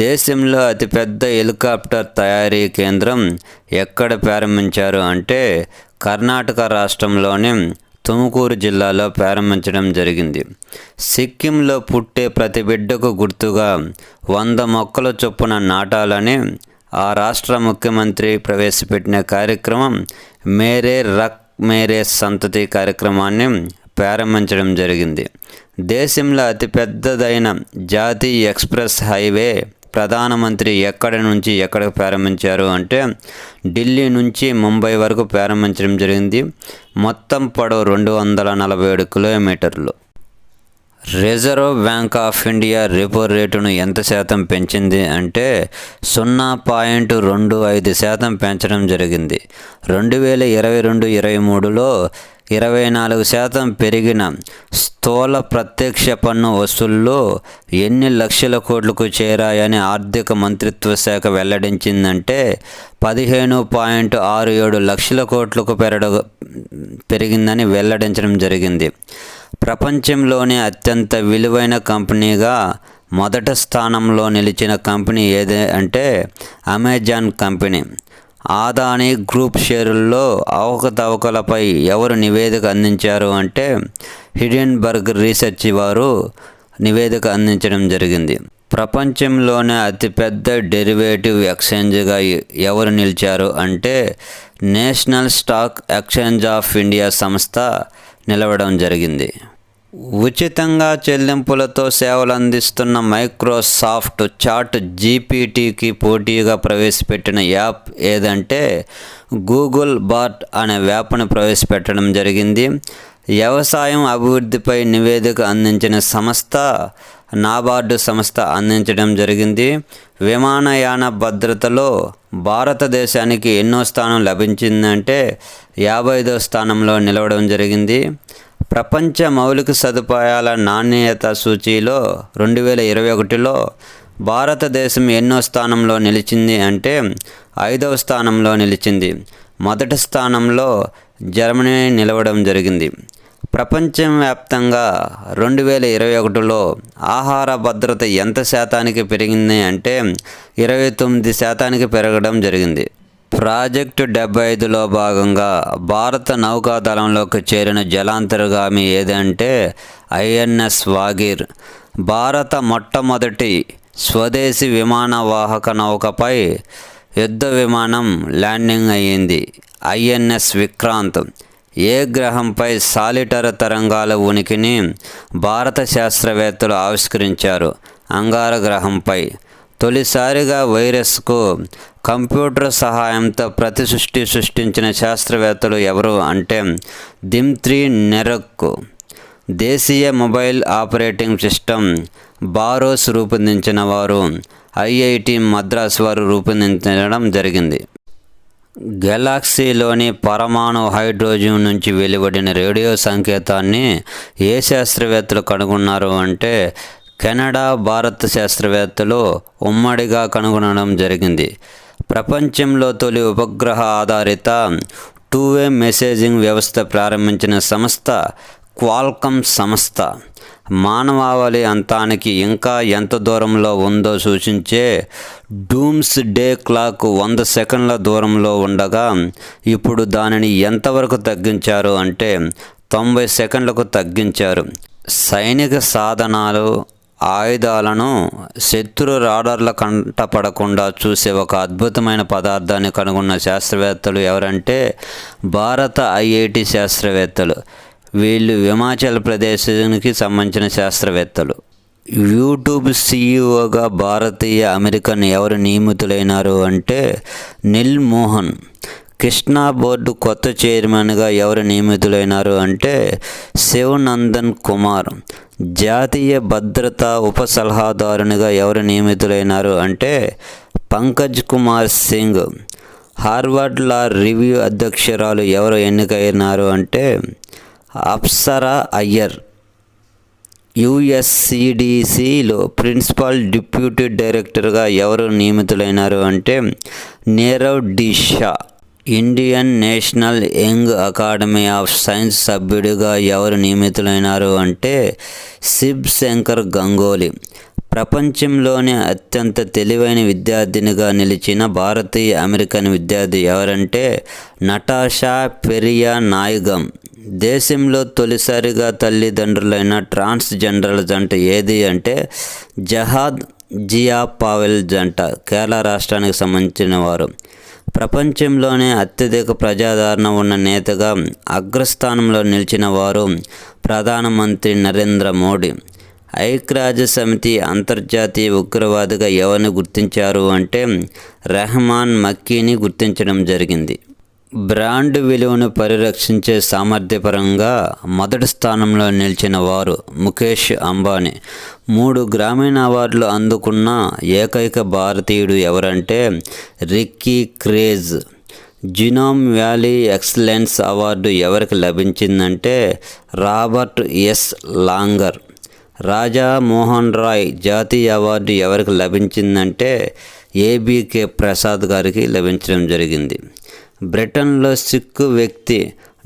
దేశంలో అతిపెద్ద హెలికాప్టర్ తయారీ కేంద్రం ఎక్కడ ప్రారంభించారు అంటే కర్ణాటక రాష్ట్రంలోని తుముకూరు జిల్లాలో ప్రారంభించడం జరిగింది. సిక్కింలో పుట్టే ప్రతి బిడ్డకు గుర్తుగా 100 మొక్కల చొప్పున నాటాలని ఆ రాష్ట్ర ముఖ్యమంత్రి ప్రవేశపెట్టిన కార్యక్రమం మేరే రక్ మేరే సంతతి కార్యక్రమాన్ని ప్రారంభించడం జరిగింది. దేశంలో అతిపెద్దదైన జాతీయ ఎక్స్ప్రెస్ హైవే ప్రధానమంత్రి ఎక్కడి నుంచి ఎక్కడికి ప్రారంభించారు అంటే ఢిల్లీ నుంచి ముంబై వరకు ప్రారంభించడం జరిగింది. మొత్తం పొడవు 247 కిలోమీటర్లు. Reserve bank of India repo రేటును ఎంత శాతం పెంచింది అంటే 0.25% పెంచడం జరిగింది. 2022-23లో 24% పెరిగిన స్థూల ప్రత్యక్ష పన్ను వసూళ్లు ఎన్ని లక్షల కోట్లకు చేరాయని ఆర్థిక మంత్రిత్వ శాఖ వెల్లడించిందంటే 15.67 లక్షల కోట్లకు పెరిగిందని వెల్లడించడం జరిగింది. ప్రపంచంలోనే అత్యంత విలువైన కంపెనీగా మొదటి స్థానంలో నిలిచిన కంపెనీ ఏది అంటే అమెజాన్ కంపెనీ. అదానీ గ్రూప్ షేరుల్లో అవకతవకలపై ఎవరు నివేదిక అందించారు అంటే హిడెన్బర్గ్ రీసెర్చ్ వారు నివేదిక అందించడం జరిగింది. ప్రపంచంలోనే అతిపెద్ద డెరివేటివ్ ఎక్స్చేంజ్గా ఎవరు నిలిచారు అంటే national stock exchange of India సంస్థ నిలవడం జరిగింది. ఉచితంగా చెల్లింపులతో సేవలు అందిస్తున్న మైక్రోసాఫ్ట్ చాట్ జీపీటీకి పోటీగా ప్రవేశపెట్టిన యాప్ ఏదంటే గూగుల్ బాట్ అనే యాప్ను ప్రవేశపెట్టడం జరిగింది. వ్యవసాయం అభివృద్ధిపై నివేదిక అందించిన సంస్థ నాబార్డు సంస్థ అందించడం జరిగింది. విమానయాన భద్రతలో భారతదేశానికి ఎన్నో స్థానం లభించిందంటే 55వ స్థానంలో నిలవడం జరిగింది. ప్రపంచ మౌలిక సదుపాయాల నాణ్యత సూచీలో 2021లో భారతదేశం ఎన్నో స్థానంలో నిలిచింది అంటే 5వ స్థానంలో నిలిచింది. మొదటి స్థానంలో జర్మనీ నిలవడం జరిగింది. ప్రపంచవ్యాప్తంగా 2021లో ఆహార భద్రత ఎంత శాతానికి పెరిగింది అంటే 29% పెరగడం జరిగింది. ప్రాజెక్టు 75లో భాగంగా భారత నౌకాదళంలోకి చేరిన జలాంతర్గామి ఏదంటే ఐఎన్ఎస్ వాగీర్. భారత మొట్టమొదటి స్వదేశీ విమాన వాహక నౌకపై యుద్ధ విమానం ల్యాండింగ్ అయ్యింది. ఐఎన్ఎస్ విక్రాంత్. ఏ గ్రహంపై సాలిటర్ తరంగాల ఉనికిని భారత శాస్త్రవేత్తలు ఆవిష్కరించారు? అంగార గ్రహంపై. తొలిసారిగా వైరస్కు కంప్యూటర్ సహాయంతో సృష్టించిన శాస్త్రవేత్తలు ఎవరు అంటే దిమ్త్రి నెరక్. దేశీయ మొబైల్ ఆపరేటింగ్ సిస్టమ్ బారోస్ రూపొందించిన వారు ఐఐటి మద్రాస్ వారు రూపొందించడం జరిగింది. గెలాక్సీలోని పరమాణు హైడ్రోజన్ నుంచి వెలువడిన రేడియో సంకేతాన్ని ఏ శాస్త్రవేత్తలు కనుగొన్నారు అంటే కెనడా, భారత శాస్త్రవేత్తలు ఉమ్మడిగా కనుగొనడం జరిగింది. ప్రపంచంలో తొలి ఉపగ్రహ ఆధారిత 2-వే మెసేజింగ్ వ్యవస్థ ప్రారంభించిన సంస్థ క్వాల్కమ్ సంస్థ. మానవాళి అంతానికి ఇంకా ఎంత దూరంలో ఉందో సూచించే డూమ్స్ డే క్లాక్ 100 సెకండ్ల దూరంలో ఉండగా ఇప్పుడు దానిని ఎంతవరకు తగ్గించారు అంటే 90 సెకండ్లకు తగ్గించారు. సైనిక సాధనాలు, ఆయుధాలను శత్రు రాడార్ల కంటపడకుండా చూసే ఒక అద్భుతమైన పదార్థాన్ని కనుగొన్న శాస్త్రవేత్తలు ఎవరంటే భారత ఐఐటి శాస్త్రవేత్తలు. వీళ్ళు హిమాచల్ ప్రదేశానికి సంబంధించిన శాస్త్రవేత్తలు. యూట్యూబ్ సీఈఓగా భారతీయ అమెరికన్ ఎవరు నియమితులైనారు అంటే నిల్ మోహన్. కృష్ణా బోర్డు కొత్త చైర్మన్గా ఎవరు నియమితులైనారు అంటే శివ్ నందన్ కుమార్. జాతీయ భద్రతా ఉప సలహాదారునిగా ఎవరు నియమితులైనారు అంటే Pankaj Kumar Singh. Harvard Law Review అధ్యక్షురాలు ఎవరు ఎన్నికైనారు అంటే అప్సరా అయ్యర్. యుఎస్సిడిసిలో ప్రిన్సిపల్ డిప్యూటీ డైరెక్టర్గా ఎవరు నియమితులైనారు అంటే Nirav D Shah. Indian National Young Academy of Science సభ్యుడిగా ఎవరు నియమితులైనారు అంటే శివ్ శంకర్ గంగోలీ. ప్రపంచంలోనే అత్యంత తెలివైన విద్యార్థినిగా నిలిచిన భారతీయ అమెరికన్ విద్యార్థి ఎవరంటే నటాషా పెరియా-నాయగం. దేశంలో తొలిసారిగా తల్లిదండ్రులైన ట్రాన్స్జెండర్ల జంట ఏది అంటే జహాద్ జియా పావెల్ జంట, కేరళ రాష్ట్రానికి సంబంధించిన వారు. ప్రపంచంలోనే అత్యధిక ప్రజాదరణ ఉన్న నేతగా అగ్రస్థానంలో నిలిచిన వారు ప్రధానమంత్రి నరేంద్ర మోడీ. ఐక్యరాజ్య సమితి అంతర్జాతీయ ఉగ్రవాదిగా ఎవరిని గుర్తించారు అంటే రెహమాన్ మక్కీని గుర్తించడం జరిగింది. బ్రాండ్ విలువను పరిరక్షించే సామర్థ్యపరంగా మొదటి స్థానంలో నిలిచిన వారు ముఖేష్ అంబానీ. 3 గ్రామీణ అవార్డులు అందుకున్న ఏకైక భారతీయుడు ఎవరంటే Ricky Kej. Genome Valley Excellence Award ఎవరికి లభించిందంటే Robert S Langer. Raja Mohan Roy జాతీయ అవార్డు ఎవరికి లభించిందంటే ఏబీకే ప్రసాద్ గారికి లభించడం జరిగింది. బ్రిటన్లో సిక్కు వ్యక్తి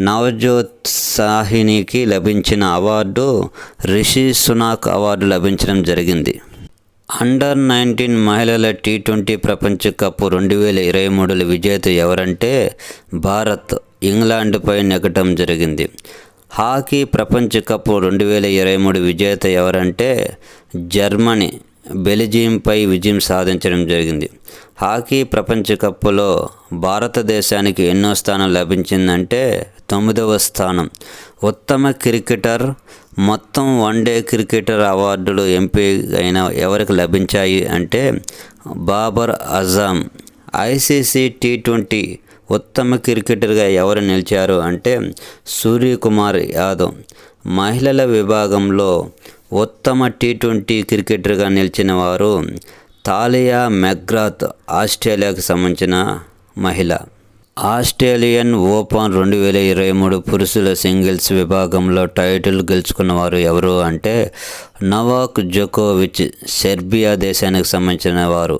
నవజోత్ సాహ్నికి లభించిన అవార్డు రిషి సునాక్ అవార్డు లభించడం జరిగింది. అండర్-19 మహిళల టీ20 ప్రపంచ కప్ 2023 విజేత ఎవరంటే భారత్ ఇంగ్లాండ్పై నెగ్గడం జరిగింది. హాకీ ప్రపంచ కప్ 2023 విజేత ఎవరంటే జర్మనీ బెల్జియంపై విజయం సాధించడం జరిగింది. హాకీ ప్రపంచ కప్లో భారతదేశానికి ఎన్నో స్థానం లభించిందంటే 9వ స్థానం. ఉత్తమ క్రికెటర్, మొత్తం వన్డే క్రికెటర్ అవార్డులు ఎంపికైన ఎవరికి లభించాయి అంటే బాబర్ అజమ్. ఐసీసీ టీ20 ఉత్తమ క్రికెటర్గా ఎవరు నిలిచారు అంటే సూర్యకుమార్ యాదవ్. మహిళల విభాగంలో ఉత్తమ టీ20 క్రికెటర్గా నిలిచిన వారు తాలియా మెగ్రాత్, ఆస్ట్రేలియాకు సంబంధించిన మహిళ. ఆస్ట్రేలియన్ ఓపెన్ 2023 పురుషుల సింగిల్స్ విభాగంలో టైటిల్ గెలుచుకున్నవారు ఎవరు అంటే నోవాక్ జోకోవిచ్, సెర్బియా దేశానికి సంబంధించిన వారు.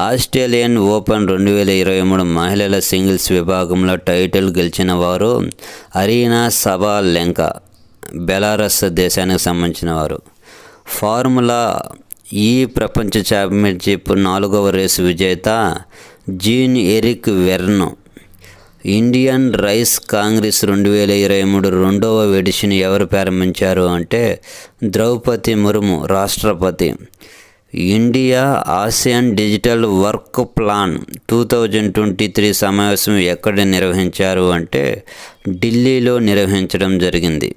ఆస్ట్రేలియన్ ఓపెన్ 2023 మహిళల సింగిల్స్ విభాగంలో టైటిల్ గెలిచిన వారు అరీనా సబాలెంకా, బెలారస్ దేశానికి సంబంధించిన వారు. ఫార్ములా ఈ ప్రపంచ ఛాంపియన్షిప్ 4వ రేసు విజేత Jean Eric Vergne. Indian rice congress 2023 రెండవ ఎడిషన్ ఎవరు ప్రారంభించారు అంటే ద్రౌపది ముర్ము, రాష్ట్రపతి. India ASEAN digital work plan 2023 సమావేశం ఎక్కడ నిర్వహించారు అంటే ఢిల్లీలో నిర్వహించడం జరిగింది.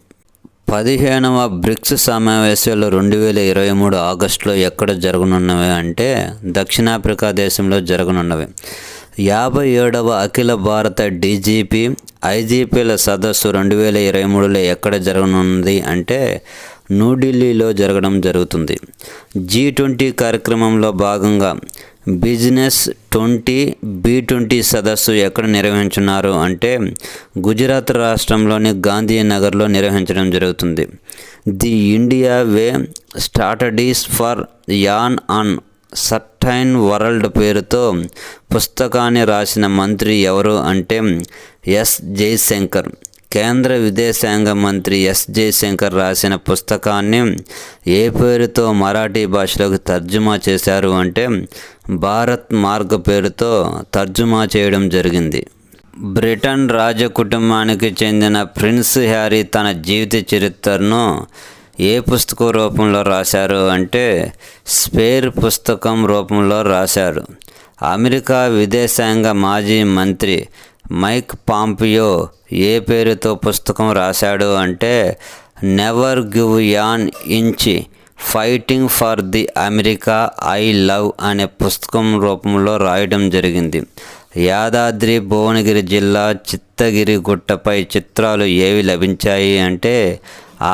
15వ బ్రిక్స్ సమావేశాలు 2023 ఆగస్టులో ఎక్కడ జరగనున్నవి అంటే దక్షిణాఫ్రికా దేశంలో జరగనున్నవి. 57వ అఖిల భారత డీజీపీ ఐజీపీల సదస్సు 2023లో ఎక్కడ జరగనున్నది అంటే న్యూఢిల్లీలో జరగడం జరుగుతుంది. G20 కార్యక్రమంలో భాగంగా బిజినెస్ 20 B20 సదస్సు ఎక్కడ నిర్వహించున్నారు అంటే గుజరాత్ రాష్ట్రంలోని గాంధీనగర్లో నిర్వహించడం జరుగుతుంది. The India way strategies for an on certain world పేరుతో పుస్తకాన్ని రాసిన మంత్రి ఎవరు అంటే ఎస్ జయశంకర్. కేంద్ర విదేశాంగ మంత్రి ఎస్ జయశంకర్ రాసిన పుస్తకాన్ని ఏ పేరుతో మరాఠీ భాషలోకి తర్జుమా చేశారు అంటే భారత్ మార్గ్ పేరుతో తర్జుమా చేయడం జరిగింది. బ్రిటన్ రాజకుటుంబానికి చెందిన ప్రిన్స్ హ్యారీ తన జీవిత చరిత్రను ఏ పుస్తక రూపంలో రాశారు అంటే స్పేర్ పుస్తకం రూపంలో రాశారు. అమెరికా విదేశాంగ మాజీ మంత్రి మైక్ పాంపియో ఏ పేరుతో పుస్తకం రాశాడు అంటే never give an inch fighting for the America I love అనే పుస్తకం రూపంలో రాయడం జరిగింది. యాదాద్రి భువనగిరి జిల్లా చిత్తగిరి గుట్టపై చిత్రాలు ఏవి లభించాయి అంటే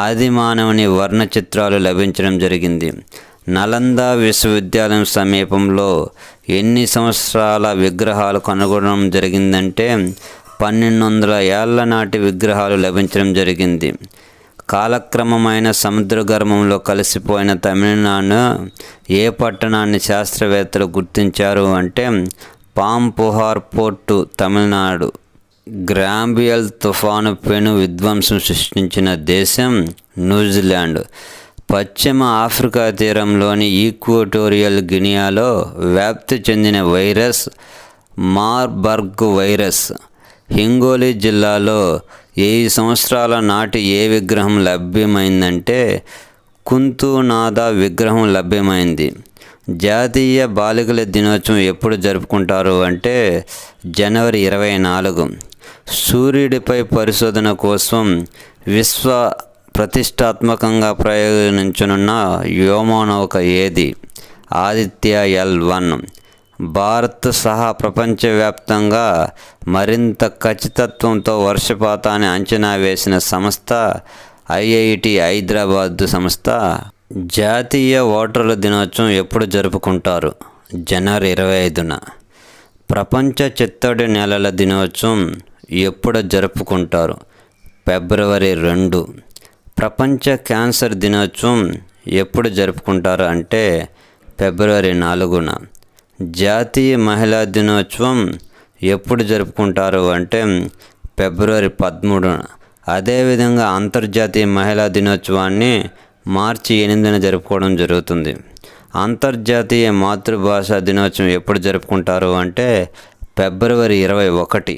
ఆదిమానవుని వర్ణ చిత్రాలు లభించడం జరిగింది. నలంద విశ్వవిద్యాలయం సమీపంలో ఎన్ని సంవత్సరాల విగ్రహాలు కనుగొనడం జరిగిందంటే 1200 ఏళ్ల నాటి విగ్రహాలు లభించడం జరిగింది. కాలక్రమమైన సముద్ర గర్భంలో కలిసిపోయిన తమిళనాడు ఏ పట్టణాన్ని శాస్త్రవేత్తలు గుర్తించారు అంటే పాంపుహార్ పోర్టు, తమిళనాడు. గ్రాంబియల్ తుఫాను పెను విధ్వంసం సృష్టించిన దేశం న్యూజిలాండ్. పశ్చిమ ఆఫ్రికా తీరంలోని ఈక్వటోరియల్ గినియాలో వ్యాప్తి చెందిన వైరస్ మార్బర్గ్ వైరస్. హింగోలి జిల్లాలో 1000 సంవత్సరాల నాటి ఏ విగ్రహం లభ్యమైందంటే కుంతునాథ విగ్రహం లభ్యమైంది. జాతీయ బాలికల దినోత్సవం ఎప్పుడు జరుపుకుంటారు అంటే జనవరి 24. సూర్యుడిపై పరిశోధన కోసం విశ్వ ప్రతిష్టాత్మకంగా ప్రయోగించనున్న వ్యోమనౌక ఏది? ఆదిత్య L1. భారత్ సహా ప్రపంచవ్యాప్తంగా మరింత ఖచ్చితత్వంతో వర్షపాతాన్ని అంచనా వేసిన సంస్థ IIT హైదరాబాద్ సంస్థ. జాతీయ ఓటర్ల దినోత్సవం ఎప్పుడు జరుపుకుంటారు? జనవరి 25న. ప్రపంచ చిత్తడి నేలల దినోత్సవం ఎప్పుడు జరుపుకుంటారు? ఫిబ్రవరి 2. ప్రపంచ క్యాన్సర్ దినోత్సవం ఎప్పుడు జరుపుకుంటారు అంటే ఫిబ్రవరి 4న. జాతీయ మహిళా దినోత్సవం ఎప్పుడు జరుపుకుంటారు అంటే ఫిబ్రవరి 13న. అదేవిధంగా అంతర్జాతీయ మహిళా దినోత్సవాన్ని మార్చి 8న జరుపుకోవడం జరుగుతుంది. అంతర్జాతీయ మాతృభాషా దినోత్సవం ఎప్పుడు జరుపుకుంటారు అంటే ఫిబ్రవరి 21.